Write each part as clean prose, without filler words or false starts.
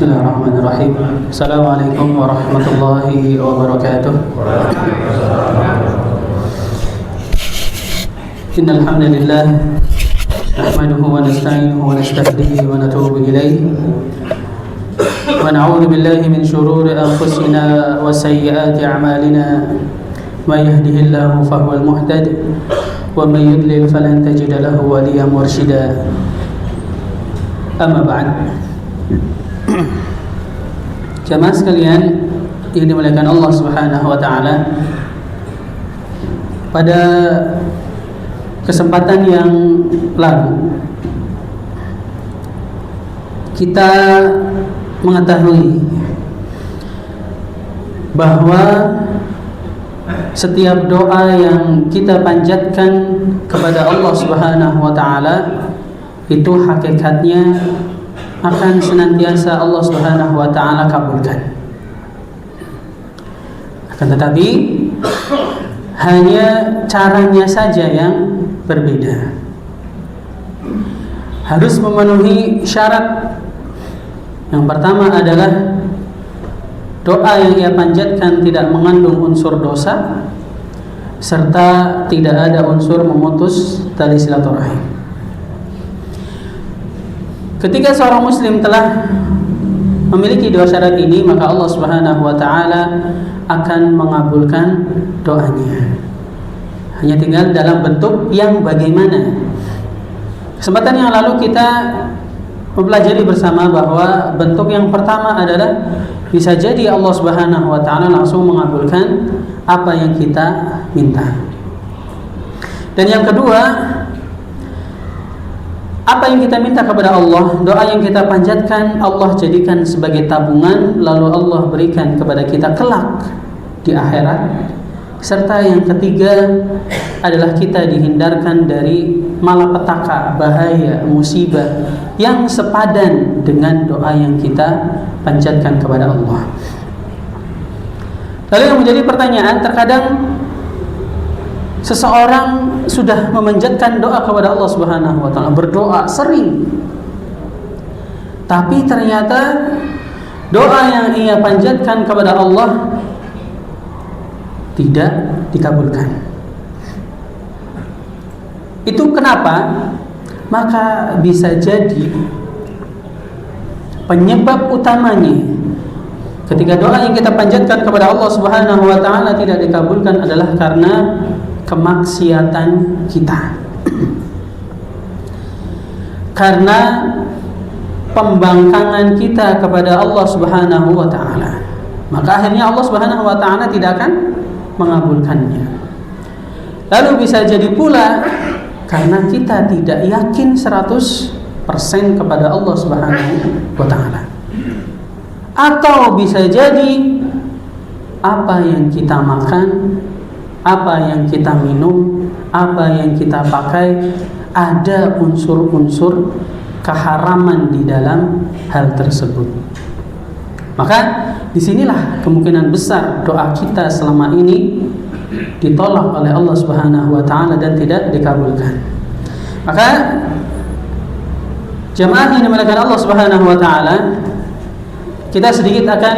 Bismillahirrahmanirrahim. Assalamualaikum warahmatullahi wabarakatuh. Innal hamdalillah nahmaduhu wa nasta'inuhu wa nastaghfiruhu wa natubu ilayh. Wa na'udzu billahi min shururi anfusina wa sayyiati a'malina. May yahdihillahu fahuwal muhtad wa may yudlil falan tajida lahu waliyyan mursyida. Amma ba'd. Jamaah sekalian yang dimuliakan Allah Subhanahu wa taala, pada kesempatan yang lalu kita mengetahui bahwa setiap doa yang kita panjatkan kepada Allah Subhanahu wa taala itu hakikatnya akan senantiasa Allah Subhanahu wa taala kabulkan. Akan tetapi hanya caranya saja yang berbeda. Harus memenuhi syarat. Yang pertama adalah doa yang ia panjatkan tidak mengandung unsur dosa serta tidak ada unsur memutus tali silaturahim. Ketika seorang muslim telah memiliki dua syarat ini, maka Allah Subhanahu wa taala akan mengabulkan doanya. Hanya tinggal dalam bentuk yang bagaimana. Kesempatan yang lalu kita mempelajari bersama bahwa bentuk yang pertama adalah bisa jadi Allah Subhanahu wa taala langsung mengabulkan apa yang kita minta. Dan yang kedua, apa yang kita minta kepada Allah, doa yang kita panjatkan, Allah jadikan sebagai tabungan, lalu Allah berikan kepada kita kelak di akhirat. Serta yang ketiga adalah kita dihindarkan dari malapetaka, bahaya, musibah yang sepadan dengan doa yang kita panjatkan kepada Allah. Lalu yang menjadi pertanyaan, terkadang seseorang sudah memanjatkan doa kepada Allah Subhanahu wa taala, berdoa sering, tapi ternyata doa yang ia panjatkan kepada Allah tidak dikabulkan. Itu kenapa? Maka bisa jadi penyebab utamanya ketika doa yang kita panjatkan kepada Allah Subhanahu wa taala tidak dikabulkan adalah karena kemaksiatan kita, karena pembangkangan kita kepada Allah Subhanahu wa taala. Maka akhirnya Allah Subhanahu wa taala tidak akan mengabulkannya. Lalu bisa jadi pula karena kita tidak yakin 100% kepada Allah Subhanahu wa taala. Atau bisa jadi apa yang kita makan, apa yang kita minum, apa yang kita pakai, ada unsur-unsur keharaman di dalam hal tersebut. Maka disinilah kemungkinan besar doa kita selama ini ditolak oleh Allah Subhanahu wa taala dan tidak dikabulkan. Maka jemaah yang dimuliakan Allah Subhanahu wa taala, kita sedikit akan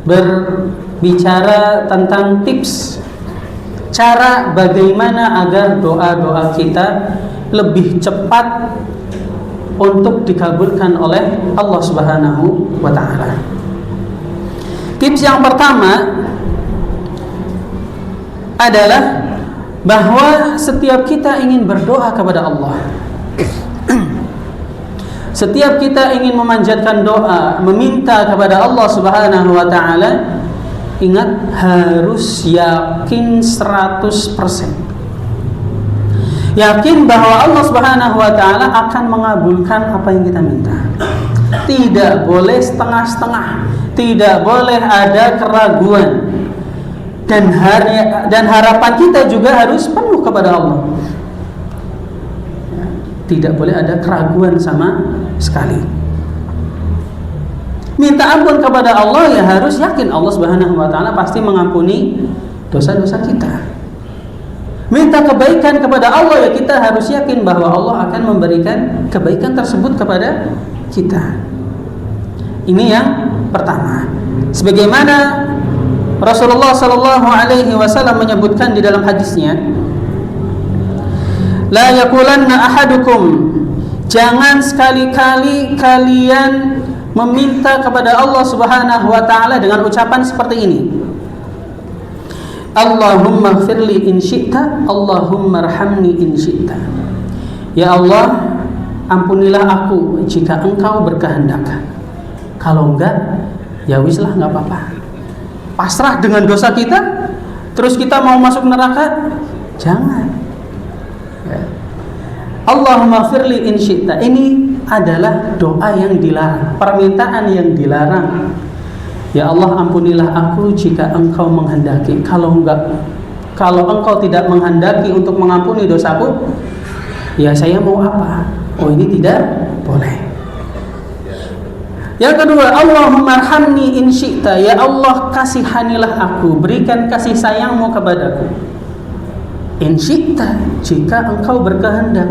berbicara tentang tips cara bagaimana agar doa-doa kita lebih cepat untuk dikabulkan oleh Allah Subhanahu wa taala. Tips yang pertama adalah bahwa setiap kita ingin berdoa kepada Allah, setiap kita ingin memanjatkan doa, meminta kepada Allah Subhanahu wa taala, ingat harus yakin 100%. Yakin bahwa Allah Subhanahu wa taala akan mengabulkan apa yang kita minta. Tidak boleh setengah-setengah, tidak boleh ada keraguan. Dan harapan kita juga harus penuh kepada Allah. Tidak boleh ada keraguan sama sekali. Minta ampun kepada Allah ya harus yakin Allah Subhanahu wa taala pasti mengampuni dosa-dosa kita. Minta kebaikan kepada Allah ya kita harus yakin bahwa Allah akan memberikan kebaikan tersebut kepada kita. Ini yang pertama. Sebagaimana Rasulullah sallallahu alaihi wasallam menyebutkan di dalam hadisnya, la yaqulanna ahadukum, jangan sekali-kali kalian meminta kepada Allah Subhanahu wa taala dengan ucapan seperti ini. Allahumma ighfirli in syi'ta, Allahumma arhamni in syi'ta. Ya Allah, ampunilah aku jika Engkau berkehendak. Kalau enggak, ya wislah, enggak apa-apa. Pasrah dengan dosa kita, terus kita mau masuk neraka? Jangan. Allahumma ighfirli in syi'ta. Ini adalah doa yang dilarang, permintaan yang dilarang. Ya Allah, ampunilah aku jika Engkau menghendaki. Kalau Engkau tidak menghendaki untuk mengampuni dosaku, ya saya mau apa? Oh, ini tidak boleh. Yang kedua, Allahumma arhamni in syi'ta. Ya Allah, kasihanilah aku, berikan kasih sayangmu kepadaku. In syi'ta, jika Engkau berkehendak.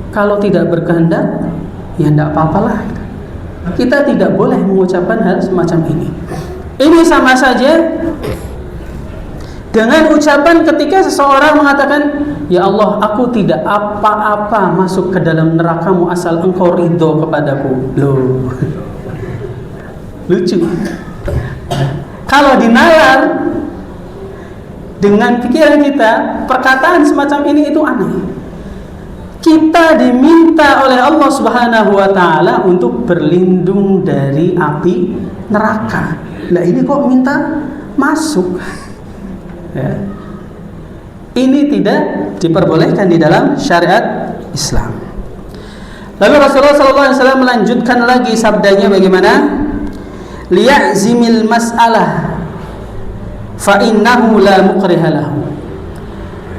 Kalau tidak berkehendak, ya tidak apa-apalah. Kita tidak boleh mengucapkan hal semacam ini. Ini sama saja dengan ucapan ketika seseorang mengatakan, ya Allah, aku tidak apa-apa masuk ke dalam nerakamu asal Engkau ridho kepadaku. Loh, lucu. Kalau dinalar dengan pikiran kita, perkataan semacam ini itu aneh. Kita diminta oleh Allah Subhanahu wa taala untuk berlindung dari api neraka. Lah ini kok minta masuk? Ya. Ini tidak diperbolehkan di dalam syariat Islam. Lalu Rasulullah SAW melanjutkan lagi sabdanya bagaimana? Liya'zimil mas'alah fa innahu la mukriha lahu.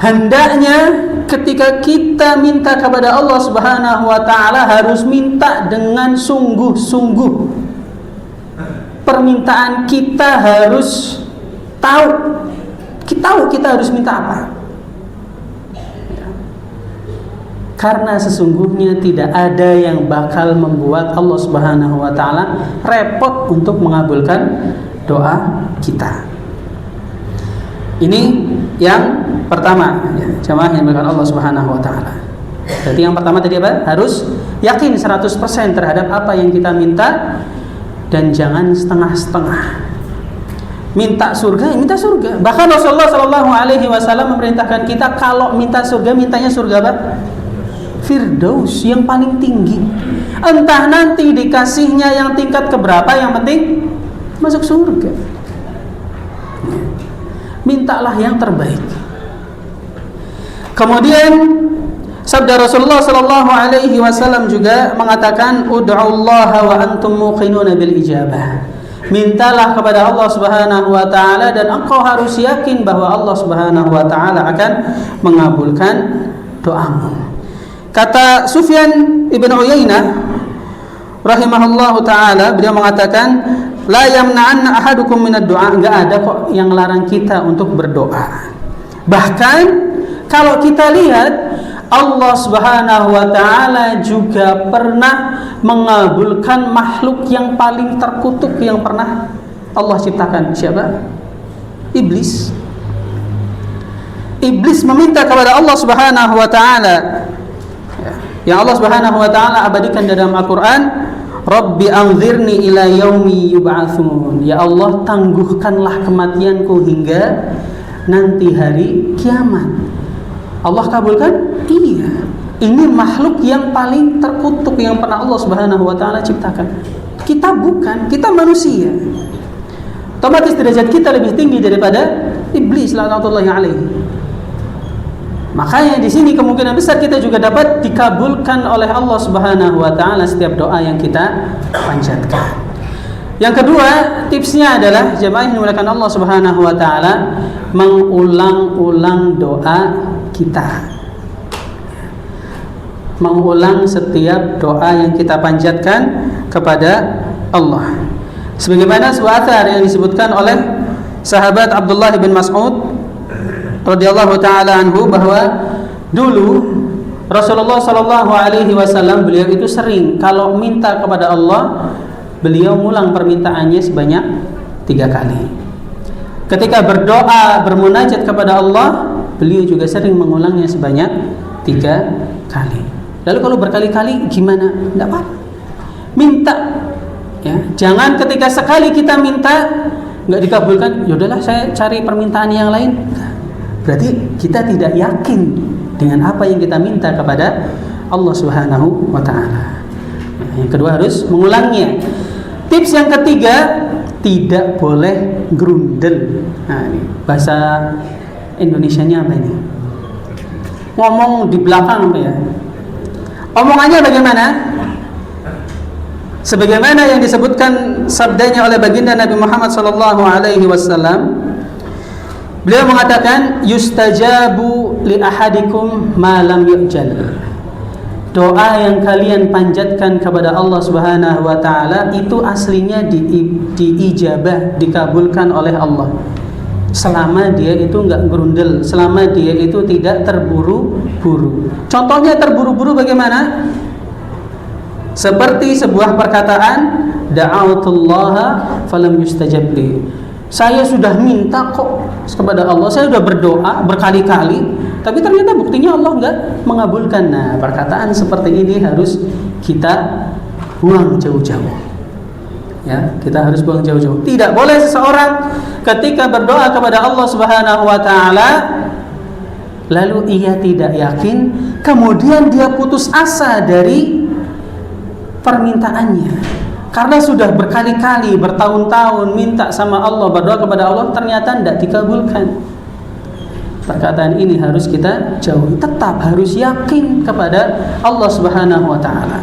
Hendaknya ketika kita minta kepada Allah Subhanahu wa taala harus minta dengan sungguh-sungguh. Permintaan kita harus tahu kita harus minta apa. Karena sesungguhnya tidak ada yang bakal membuat Allah Subhanahu wa taala repot untuk mengabulkan doa kita. Ini yang pertama, ya, jamaah yang dimuliakan Allah Subhanahu wa taala. Jadi yang pertama tadi apa? Harus yakin 100% terhadap apa yang kita minta dan jangan setengah-setengah. Minta surga, minta surga. Bahkan Rasulullah sallallahu alaihi wasallam memerintahkan kita kalau minta surga, mintanya surga apa? Firdaus, yang paling tinggi. Entah nanti dikasihnya yang tingkat keberapa, yang penting masuk surga. Mintalah yang terbaik. Kemudian sabda Rasulullah sallallahu alaihi wasallam juga mengatakan, ud'ullaha wa antum muqinuna bil ijabah. Mintalah kepada Allah Subhanahu wa taala dan engkau harus yakin bahwa Allah Subhanahu wa taala akan mengabulkan doamu. Kata Sufyan ibn Uyainah rahimahullahu taala, beliau mengatakan, la yamna'anna ahadukum minad du'a. Enggak ada kok yang larang kita untuk berdoa. Bahkan kalau kita lihat, Allah Subhanahu wa taala juga pernah mengabulkan makhluk yang paling terkutuk yang pernah Allah ciptakan. Siapa? Iblis. Iblis meminta kepada Allah Subhanahu wa taala, yang Allah Subhanahu wa taala abadikan dalam Al-Qur'an, Rabbi anzirni ila yaumi yub'atsun. Ya Allah, tangguhkanlah kematianku hingga nanti hari kiamat. Allah kabulkan? Iya. Ini makhluk yang paling terkutuk yang pernah Allah Subhanahu wa taala ciptakan. Kita bukan, kita manusia. Otomatis derajat kita lebih tinggi daripada iblis laknatullahi alaihi. Makanya di sini kemungkinan besar kita juga dapat dikabulkan oleh Allah Subhanahu wa taala setiap doa yang kita panjatkan. Yang kedua, tipsnya adalah jemaah yang dimuliakan Allah Subhanahu wa taala, mengulang-ulang doa kita. Mengulang setiap doa yang kita panjatkan kepada Allah. Sebagaimana sebuah athar yang disebutkan oleh sahabat Abdullah bin Mas'ud radhiyallahu taala anhu, bahwa dulu Rasulullah sallallahu alaihi wasallam beliau itu sering kalau minta kepada Allah beliau ngulang permintaannya sebanyak 3 kali. Ketika berdoa, bermunajat kepada Allah, beliau juga sering mengulangnya sebanyak 3 kali. Lalu kalau berkali-kali gimana? Tidak apa-apa. Minta, ya. Jangan ketika sekali kita minta nggak dikabulkan, yaudahlah saya cari permintaan yang lain. Berarti kita tidak yakin dengan apa yang kita minta kepada Allah Subhanahu wa Ta'ala. Yang kedua, harus mengulangnya. Tips yang ketiga, tidak boleh grundel. Nah, ini bahasa Indonesianya apa ini? Ngomong di belakang apa ya? Omongannya bagaimana? Sebagaimana yang disebutkan sabdanya oleh baginda Nabi Muhammad sallallahu alaihi wasallam, beliau mengatakan, yustajabu li ahadikum ma lam yu'jal. Doa yang kalian panjatkan kepada Allah Subhanahu wa Ta'ala itu aslinya diijabah, dikabulkan oleh Allah, selama dia itu enggak gerundel, selama dia itu tidak terburu-buru. Contohnya terburu-buru bagaimana? Seperti sebuah perkataan, da'autullaha falam yustajab li. Saya sudah minta kok kepada Allah, saya sudah berdoa berkali-kali, tapi ternyata buktinya Allah enggak mengabulkan. Nah, perkataan seperti ini harus kita buang jauh-jauh. Ya, kita harus buang jauh-jauh. Tidak boleh seseorang ketika berdoa kepada Allah Subhanahu wa Ta'ala lalu ia tidak yakin, kemudian dia putus asa dari permintaannya. Karena sudah berkali-kali, bertahun-tahun minta sama Allah, berdoa kepada Allah, ternyata tidak dikabulkan. Perkataan ini harus kita jauhi. Tetap harus yakin kepada Allah Subhanahu wa Ta'ala.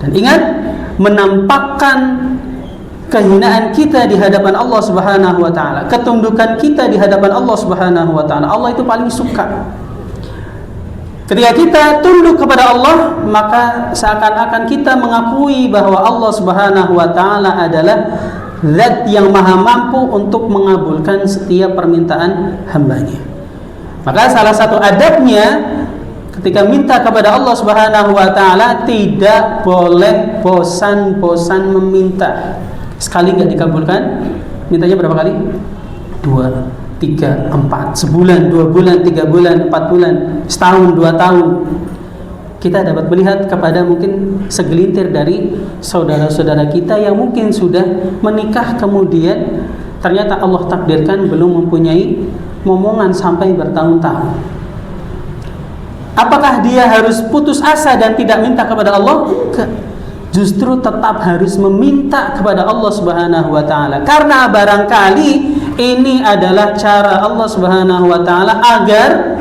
Dan ingat, menampakkan kehinaan kita di hadapan Allah Subhanahu wa Ta'ala, ketundukan kita di hadapan Allah Subhanahu wa Ta'ala, Allah itu paling suka. Ketika kita tunduk kepada Allah, maka seakan-akan kita mengakui bahwa Allah Subhanahu wa Ta'ala adalah Zat yang maha mampu untuk mengabulkan setiap permintaan hambanya. Maka salah satu adabnya ketika minta kepada Allah Subhanahu wa Ta'ala, tidak boleh bosan-bosan meminta. Sekali nggak dikabulkan, mintanya berapa kali? 2, 3, 4, sebulan, 2 bulan, 3 bulan, 4 bulan, setahun, 2 tahun. Kita dapat melihat kepada mungkin segelintir dari saudara-saudara kita yang mungkin sudah menikah, kemudian ternyata Allah takdirkan belum mempunyai momongan sampai bertahun-tahun. Apakah dia harus putus asa dan tidak minta kepada Allah? Justru tetap harus meminta kepada Allah Subhanahu wa Ta'ala, karena barangkali ini adalah cara Allah Subhanahu wa Ta'ala agar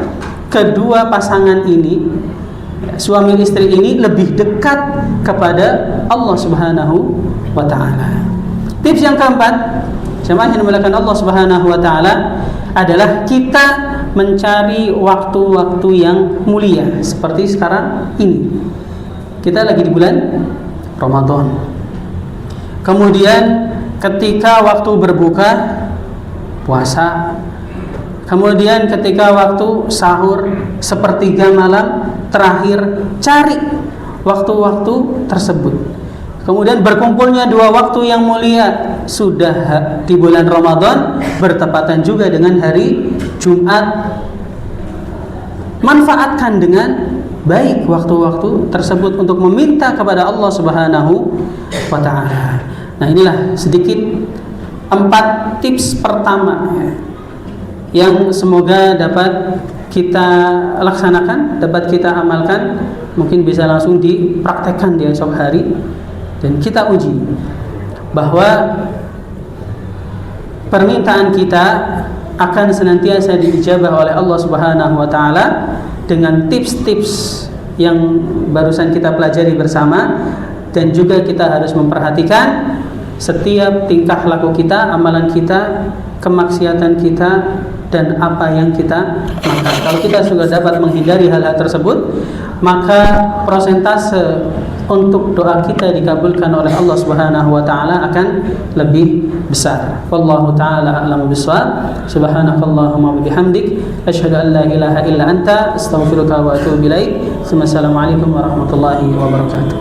kedua pasangan ini, suami istri ini, lebih dekat kepada Allah Subhanahu wa Ta'ala. Tips yang keempat, jemaah yang dimuliakan Allah Subhanahu wa Ta'ala, adalah kita mencari waktu-waktu yang mulia. Seperti sekarang ini, kita lagi di bulan Ramadan. Kemudian ketika waktu berbuka puasa, kemudian ketika waktu sahur, sepertiga malam terakhir, cari waktu-waktu tersebut. Kemudian berkumpulnya 2 waktu yang mulia, sudah di bulan Ramadan, bertepatan juga dengan hari Jumat. Manfaatkan dengan baik waktu-waktu tersebut untuk meminta kepada Allah Subhanahu wa Ta'ala. Nah, inilah sedikit 4 tips pertama yang semoga dapat kita laksanakan, dapat kita amalkan, mungkin bisa langsung dipraktekkan di esok hari, dan kita uji bahwa permintaan kita akan senantiasa diijabah oleh Allah Subhanahu wa Ta'ala dengan tips-tips yang barusan kita pelajari bersama. Dan juga kita harus memperhatikan setiap tingkah laku kita, amalan kita, kemaksiatan kita, dan apa yang kita makan. Kalau kita sudah dapat menghindari hal-hal tersebut, maka persentase untuk doa kita dikabulkan oleh Allah Subhanahu wa Ta'ala akan lebih besar. Wallahu ta'ala a'lamu bissawab. Subhanakallahumma wa bihamdik, asyhadu an la ilaha illa anta, astaghfiruka wa atubu ilaik. Assalamualaikum warahmatullahi wabarakatuh.